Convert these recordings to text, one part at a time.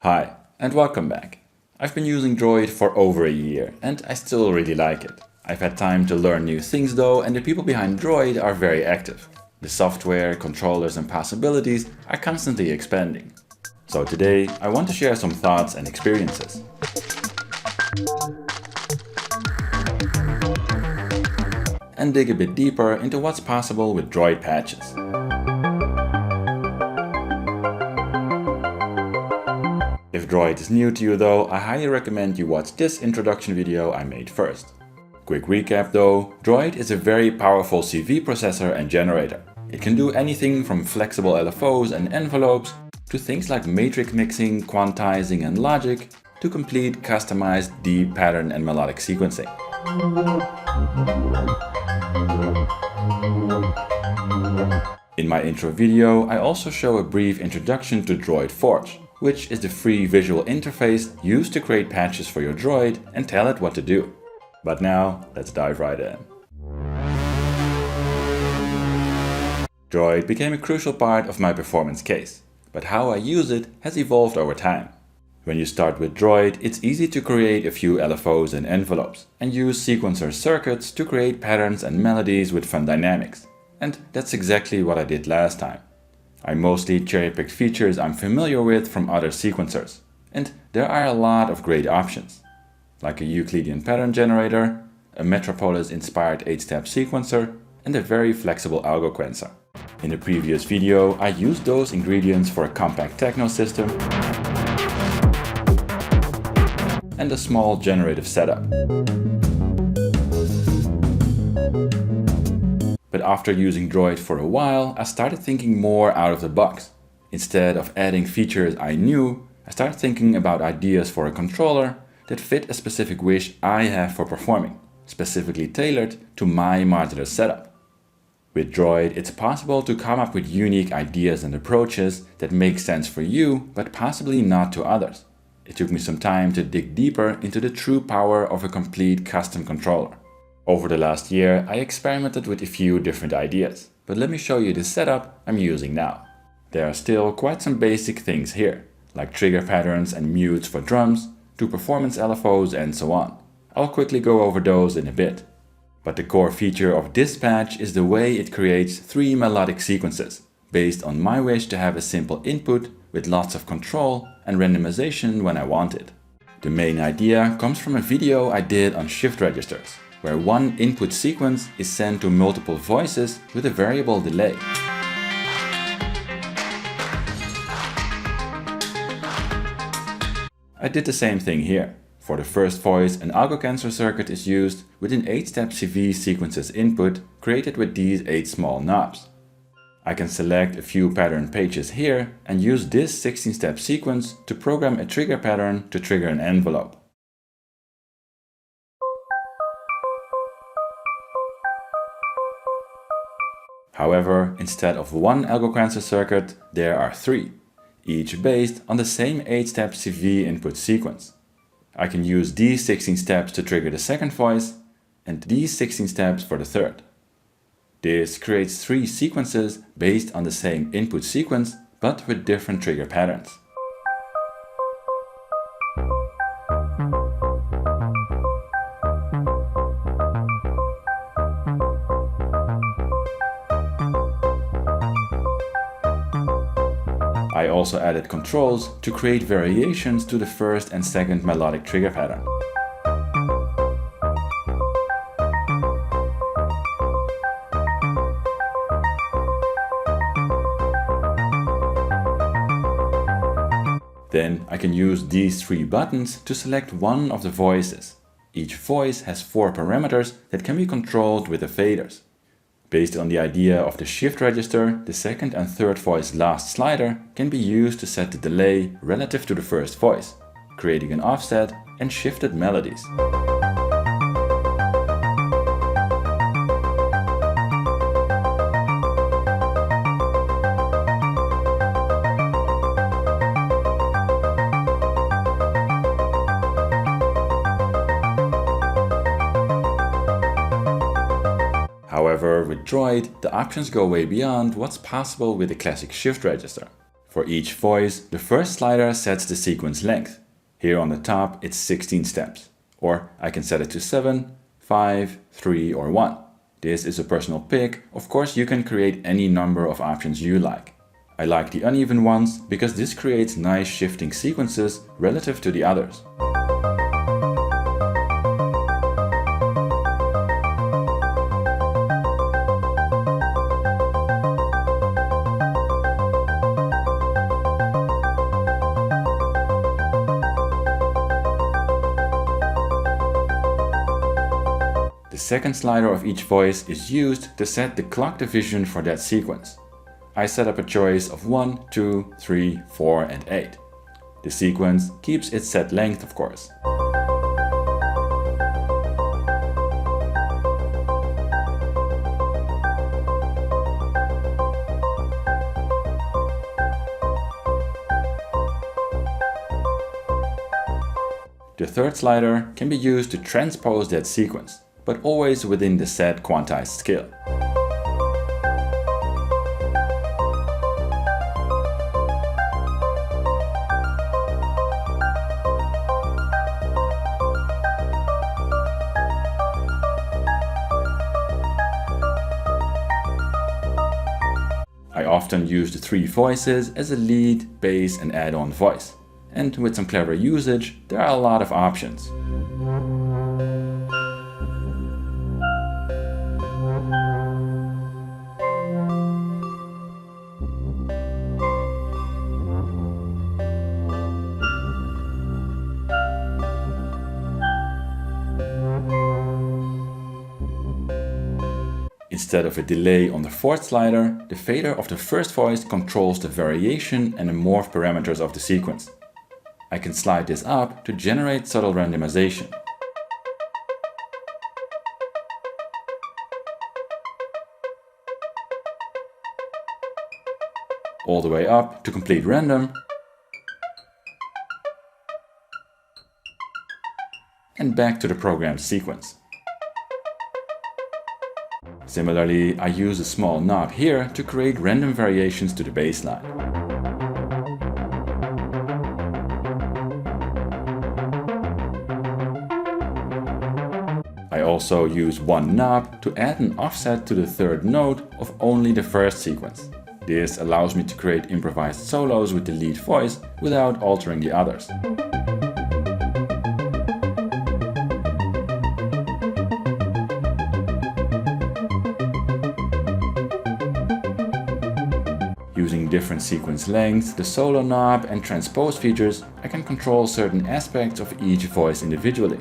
Hi, and welcome back. I've been using DROID for over a year, and I still really like it. I've had time to learn new things though, and the people behind DROID are very active. The software, controllers and possibilities are constantly expanding. So today, I want to share some thoughts and experiences. And dig a bit deeper into what's possible with DROID patches. If DROID is new to you though, I highly recommend you watch this introduction video I made first. Quick recap though, DROID is a very powerful CV processor and generator. It can do anything from flexible LFOs and envelopes to things like matrix mixing, quantizing and logic to complete customized deep pattern and melodic sequencing. In my intro video, I also show a brief introduction to DROID Forge, which is the free visual interface used to create patches for your DROID and tell it what to do. But now, let's dive right in. DROID became a crucial part of my performance case, but how I use it has evolved over time. When you start with DROID, it's easy to create a few LFOs and envelopes and use sequencer circuits to create patterns and melodies with fun dynamics. And that's exactly what I did last time. I mostly cherry-picked features I'm familiar with from other sequencers, and there are a lot of great options, like a Euclidean pattern generator, a Metropolis-inspired 8-step sequencer, and a very flexible algoquencer. In the previous video, I used those ingredients for a compact techno system and a small generative setup. But after using DROID for a while, I started thinking more out of the box. Instead of adding features I knew, I started thinking about ideas for a controller that fit a specific wish I have for performing, specifically tailored to my modular setup. With DROID, it's possible to come up with unique ideas and approaches that make sense for you, but possibly not to others. It took me some time to dig deeper into the true power of a complete custom controller. Over the last year, I experimented with a few different ideas, but let me show you the setup I'm using now. There are still quite some basic things here, like trigger patterns and mutes for drums, to performance LFOs and so on. I'll quickly go over those in a bit. But the core feature of this patch is the way it creates 3 melodic sequences, based on my wish to have a simple input with lots of control and randomization when I want it. The main idea comes from a video I did on shift registers, where one input sequence is sent to multiple voices with a variable delay. I did the same thing here. For the first voice, an algoquencer circuit is used with an 8-step CV sequences input created with these 8 small knobs. I can select a few pattern pages here and use this 16-step sequence to program a trigger pattern to trigger an envelope. However, instead of one algoquencer circuit, there are 3, each based on the same 8-step CV input sequence. I can use these 16 steps to trigger the second voice and these 16 steps for the third. This creates 3 sequences based on the same input sequence, but with different trigger patterns. I also added controls to create variations to the first and second melodic trigger pattern. Then I can use these 3 buttons to select one of the voices. Each voice has 4 parameters that can be controlled with the faders. Based on the idea of the shift register, the second and third voice last slider can be used to set the delay relative to the first voice, creating an offset and shifted melodies. However, with DROID, the options go way beyond what's possible with the classic shift register. For each voice, the first slider sets the sequence length. Here on the top, it's 16 steps. Or I can set it to 7, 5, 3 or 1. This is a personal pick. Of course, you can create any number of options you like. I like the uneven ones because this creates nice shifting sequences relative to the others. The second slider of each voice is used to set the clock division for that sequence. I set up a choice of 1, 2, 3, 4 and 8. The sequence keeps its set length, of course. The third slider can be used to transpose that sequence, but always within the set quantized scale. I often use the 3 voices as a lead, bass and add-on voice. And with some clever usage, there are a lot of options. Instead of a delay on the fourth slider, the fader of the first voice controls the variation and the morph parameters of the sequence. I can slide this up to generate subtle randomization. All the way up to complete random. And back to the programmed sequence. Similarly, I use a small knob here to create random variations to the bassline. I also use one knob to add an offset to the third note of only the first sequence. This allows me to create improvised solos with the lead voice without altering the others. Using different sequence lengths, the solo knob and transpose features, I can control certain aspects of each voice individually.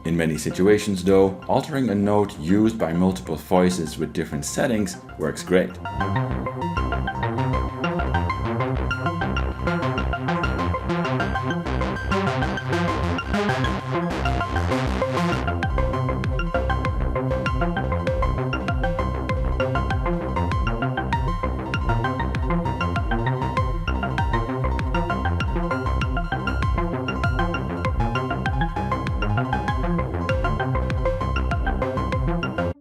In many situations though, altering a note used by multiple voices with different settings works great.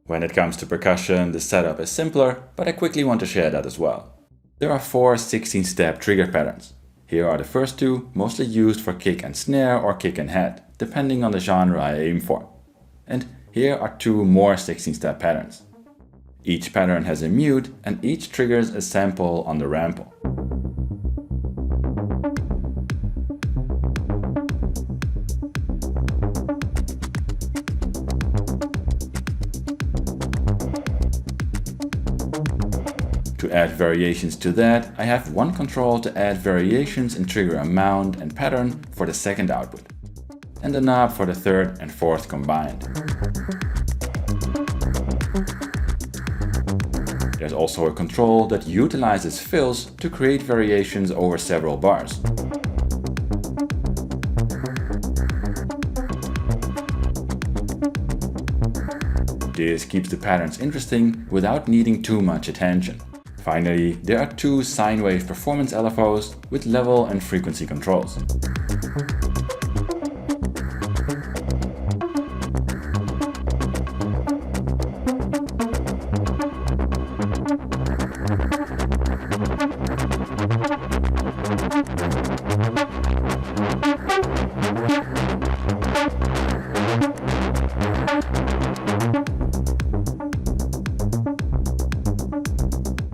When it comes to percussion, the setup is simpler, but I quickly want to share that as well. There are 4 16-step trigger patterns. Here are the first 2, mostly used for kick and snare or kick and head, depending on the genre I aim for. And here are 2 more 16-step patterns. Each pattern has a mute and each triggers a sample on the rample. To add variations to that, I have one control to add variations in trigger amount and pattern for the second output, and a knob for the third and fourth combined. There's also a control that utilizes fills to create variations over several bars. This keeps the patterns interesting without needing too much attention. Finally, there are two sine wave performance LFOs with level and frequency controls.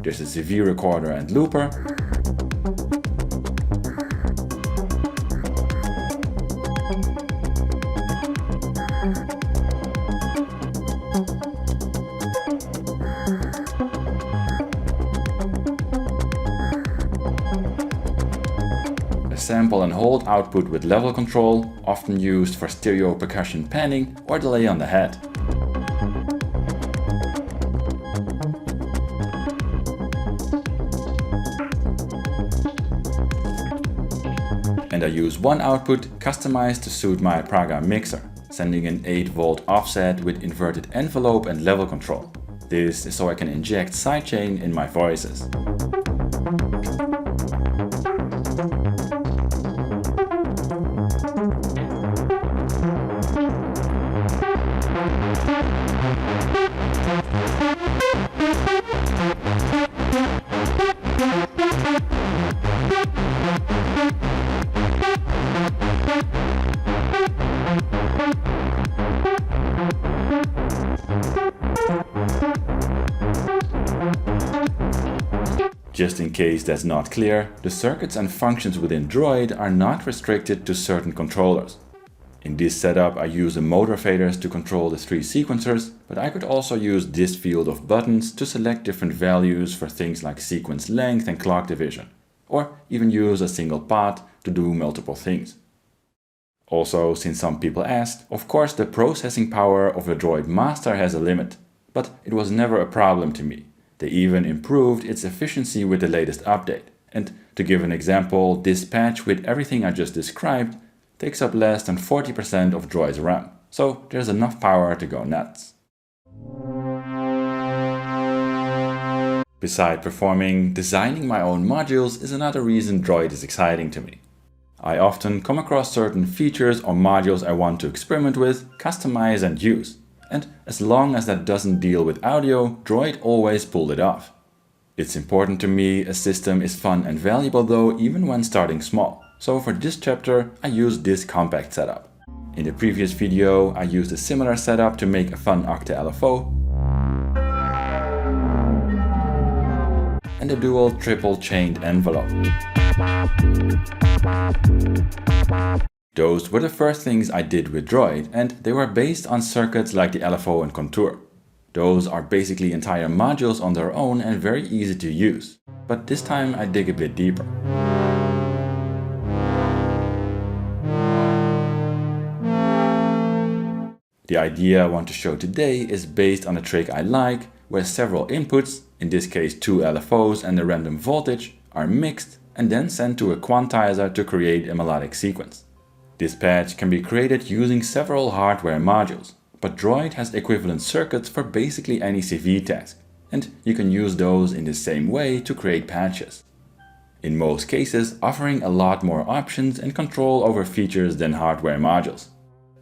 There's a CV recorder and looper. A sample and hold output with level control, often used for stereo percussion panning or delay on the head. And I use one output customized to suit my Praga mixer, sending an 8-volt offset with inverted envelope and level control. This is so I can inject sidechain in my voices. Just in case that's not clear, the circuits and functions within DROID are not restricted to certain controllers. In this setup I use the motor faders to control the 3 sequencers, but I could also use this field of buttons to select different values for things like sequence length and clock division, or even use a single path to do multiple things. Also, since some people asked, of course the processing power of the DROID master has a limit, but it was never a problem to me. They even improved its efficiency with the latest update. And to give an example, this patch with everything I just described takes up less than 40% of DROID's RAM. So there's enough power to go nuts. Beside performing, designing my own modules is another reason DROID is exciting to me. I often come across certain features or modules I want to experiment with, customize and use. And as long as that doesn't deal with audio, DROID always pulled it off. It's important to me a system is fun and valuable though, even when starting small. So for this chapter, I used this compact setup. In the previous video, I used a similar setup to make a fun octa LFO and a dual triple chained envelope. Those were the first things I did with DROID, and they were based on circuits like the LFO and contour. Those are basically entire modules on their own and very easy to use. But this time I dig a bit deeper. The idea I want to show today is based on a trick I like, where several inputs, in this case 2 LFOs and a random voltage, are mixed and then sent to a quantizer to create a melodic sequence. This patch can be created using several hardware modules, but DROID has equivalent circuits for basically any CV task, and you can use those in the same way to create patches. In most cases, offering a lot more options and control over features than hardware modules.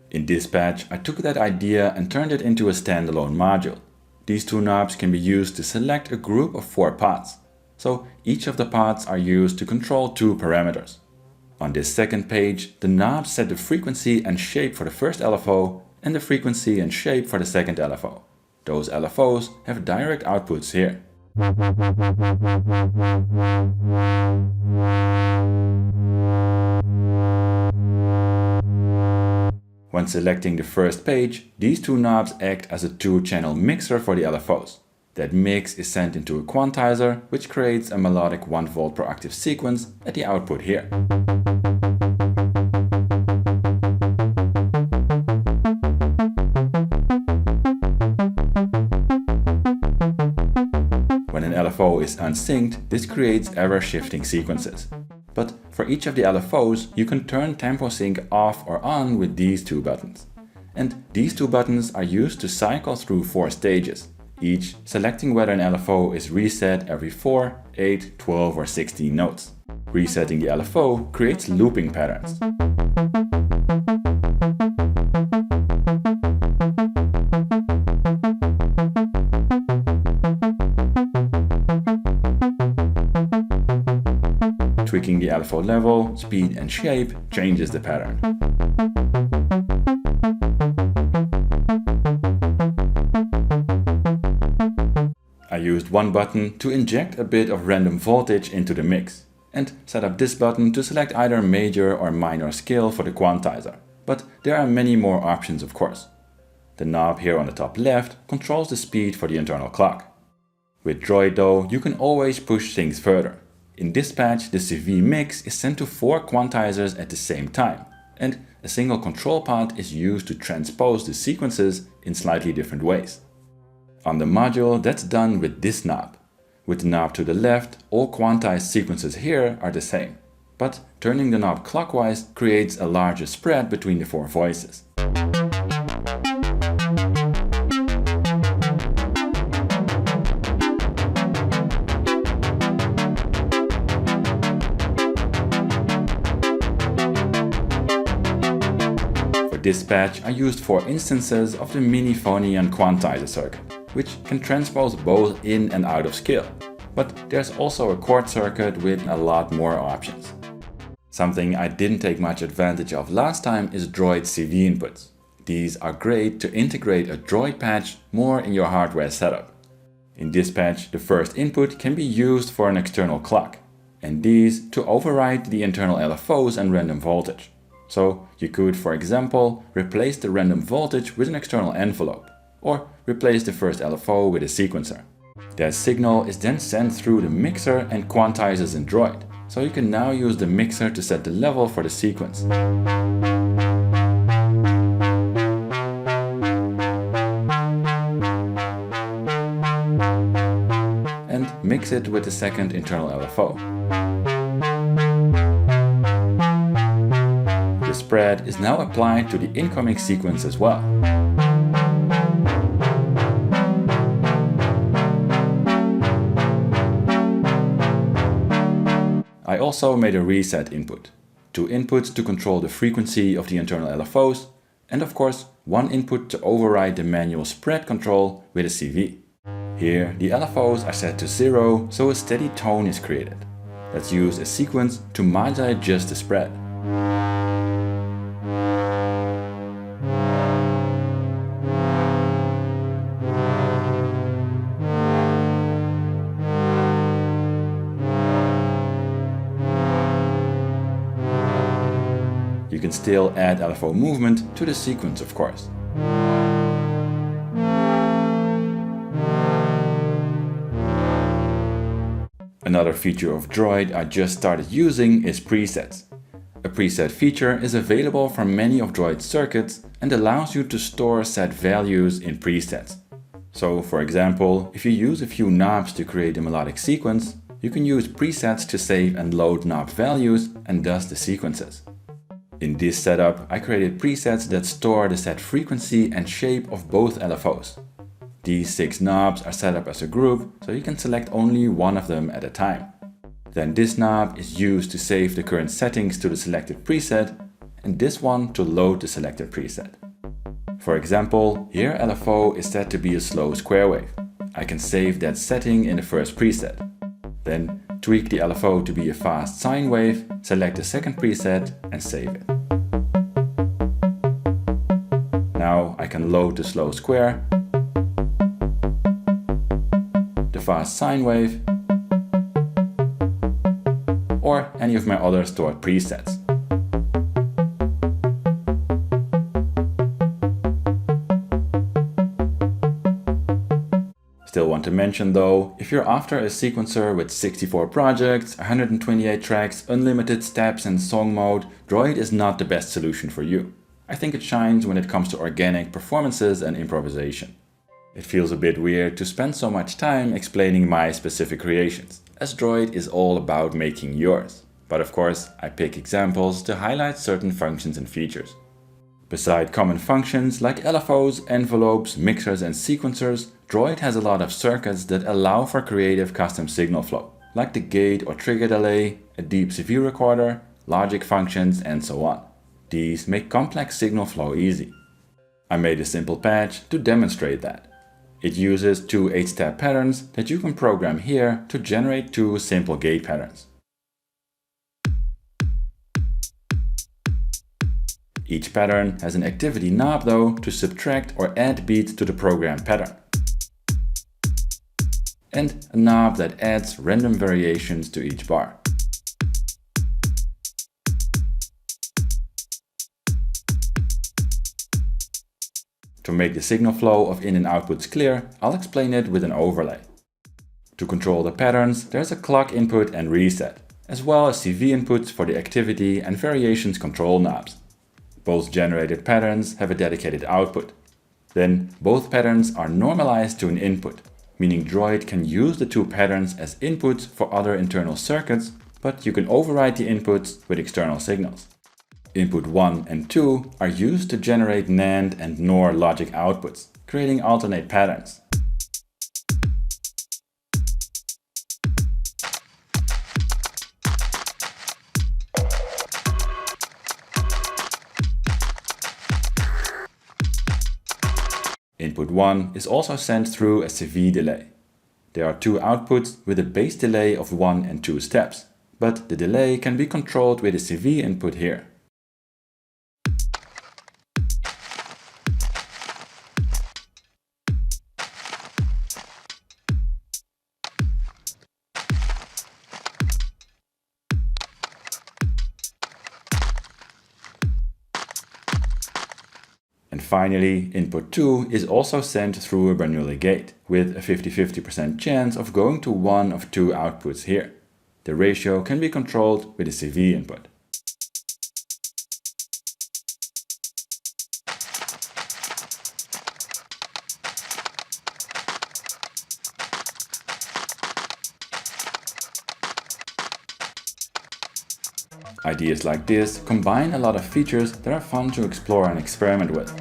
In this patch, I took that idea and turned it into a standalone module. These 2 knobs can be used to select a group of 4 pots, so each of the pots are used to control 2 parameters. On this second page, the knobs set the frequency and shape for the first LFO and the frequency and shape for the second LFO. Those LFOs have direct outputs here. When selecting the first page, these 2 knobs act as a 2-channel mixer for the LFOs. That mix is sent into a quantizer, which creates a melodic 1 volt per octave sequence at the output here. When an LFO is unsynced, this creates error-shifting sequences. But for each of the LFOs, you can turn tempo sync off or on with these two buttons. And these two buttons are used to cycle through 4 stages, each selecting whether an LFO is reset every 4, 8, 12 or 16 notes. Resetting the LFO creates looping patterns. Tweaking the LFO level, speed and shape changes the pattern. I used one button to inject a bit of random voltage into the mix, and set up this button to select either major or minor scale for the quantizer. But there are many more options, of course. The knob here on the top left controls the speed for the internal clock. With DROID though, you can always push things further. In dispatch, the CV mix is sent to 4 quantizers at the same time, and a single control pod is used to transpose the sequences in slightly different ways. On the module, that's done with this knob. With the knob to the left, all quantized sequences here are the same, but turning the knob clockwise creates a larger spread between the 4 voices. For dispatch, I used 4 instances of the mini phonian quantizer circuit, which can transpose both in and out of scale. But there's also a chord circuit with a lot more options. Something I didn't take much advantage of last time is DROID CV inputs. These are great to integrate a DROID patch more in your hardware setup. In dispatch, the first input can be used for an external clock, and these to override the internal LFOs and random voltage. So you could, for example, replace the random voltage with an external envelope, or replace the first LFO with a sequencer. That signal is then sent through the mixer and quantizers in DROID, so you can now use the mixer to set the level for the sequence. And mix it with the second internal LFO. The spread is now applied to the incoming sequence as well. I also made a reset input, 2 inputs to control the frequency of the internal LFOs, and of course 1 input to override the manual spread control with a CV. Here the LFOs are set to 0, so a steady tone is created. Let's use a sequence to modulate just the spread. You can still add LFO movement to the sequence, of course. Another feature of DROID I just started using is presets. A preset feature is available for many of DROID's circuits and allows you to store set values in presets. So, for example, if you use a few knobs to create a melodic sequence, you can use presets to save and load knob values and thus the sequences. In this setup, I created presets that store the set frequency and shape of both LFOs. These 6 knobs are set up as a group, so you can select only one of them at a time. Then this knob is used to save the current settings to the selected preset, and this one to load the selected preset. For example, here LFO is set to be a slow square wave. I can save that setting in the first preset. Then tweak the LFO to be a fast sine wave, select the second preset and save it. Now I can load the slow square, the fast sine wave, or any of my other stored presets. Still want to mention though, if you're after a sequencer with 64 projects, 128 tracks, unlimited steps and song mode, DROID is not the best solution for you. I think it shines when it comes to organic performances and improvisation. It feels a bit weird to spend so much time explaining my specific creations, as DROID is all about making yours. But of course, I pick examples to highlight certain functions and features. Beside common functions like LFOs, envelopes, mixers and sequencers, DROID has a lot of circuits that allow for creative custom signal flow, like the gate or trigger delay, a deep CV recorder, logic functions and so on. These make complex signal flow easy. I made a simple patch to demonstrate that. It uses two 8-step patterns that you can program here to generate two simple gate patterns. Each pattern has an activity knob though to subtract or add beats to the programmed pattern, and a knob that adds random variations to each bar. To make the signal flow of in and outputs clear, I'll explain it with an overlay. To control the patterns, there's a clock input and reset, as well as CV inputs for the activity and variations control knobs. Both generated patterns have a dedicated output. Then both patterns are normalized to an input, meaning DROID can use the two patterns as inputs for other internal circuits, but you can override the inputs with external signals. Input 1 and 2 are used to generate NAND and NOR logic outputs, creating alternate patterns. Input 1 is also sent through a CV delay. There are two outputs with a base delay of 1 and 2 steps, but the delay can be controlled with a CV input here. And finally, input 2 is also sent through a Bernoulli gate, with a 50-50% chance of going to one of two outputs here. The ratio can be controlled with a CV input. Ideas like this combine a lot of features that are fun to explore and experiment with.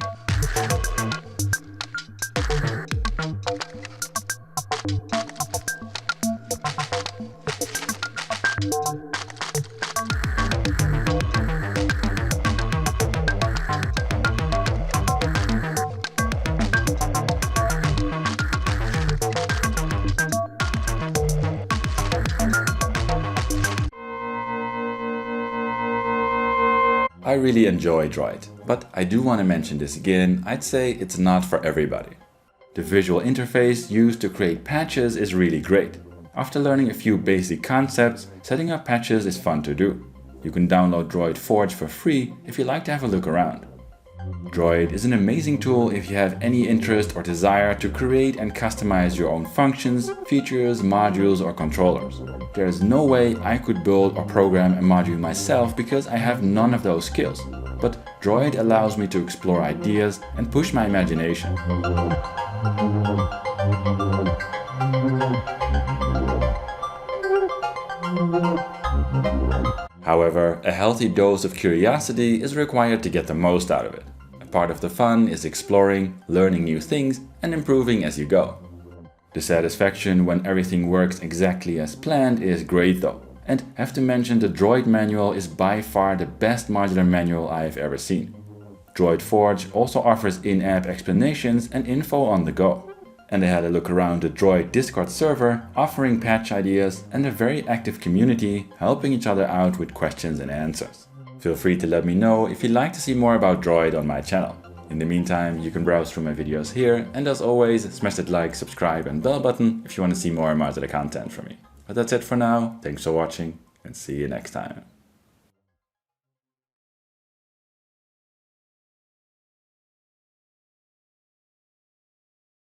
I really enjoy DROID, but I do want to mention this again, I'd say it's not for everybody. The visual interface used to create patches is really great. After learning a few basic concepts, setting up patches is fun to do. You can download DROID Forge for free if you like to have a look around. DROID is an amazing tool if you have any interest or desire to create and customize your own functions, features, modules or controllers. There is no way I could build or program a module myself because I have none of those skills. But DROID allows me to explore ideas and push my imagination. However, a healthy dose of curiosity is required to get the most out of it. Part of the fun is exploring, learning new things and improving as you go. The satisfaction when everything works exactly as planned is great though. And have to mention the DROID manual is by far the best modular manual I have ever seen. DROID Forge also offers in-app explanations and info on the go. And I had a look around the DROID Discord server, offering patch ideas and a very active community helping each other out with questions and answers. Feel free to let me know if you'd like to see more about DROID on my channel. In the meantime, you can browse through my videos here, and as always, smash that like, subscribe and bell button if you want to see more modular content from me. But that's it for now, thanks for watching and see you next time.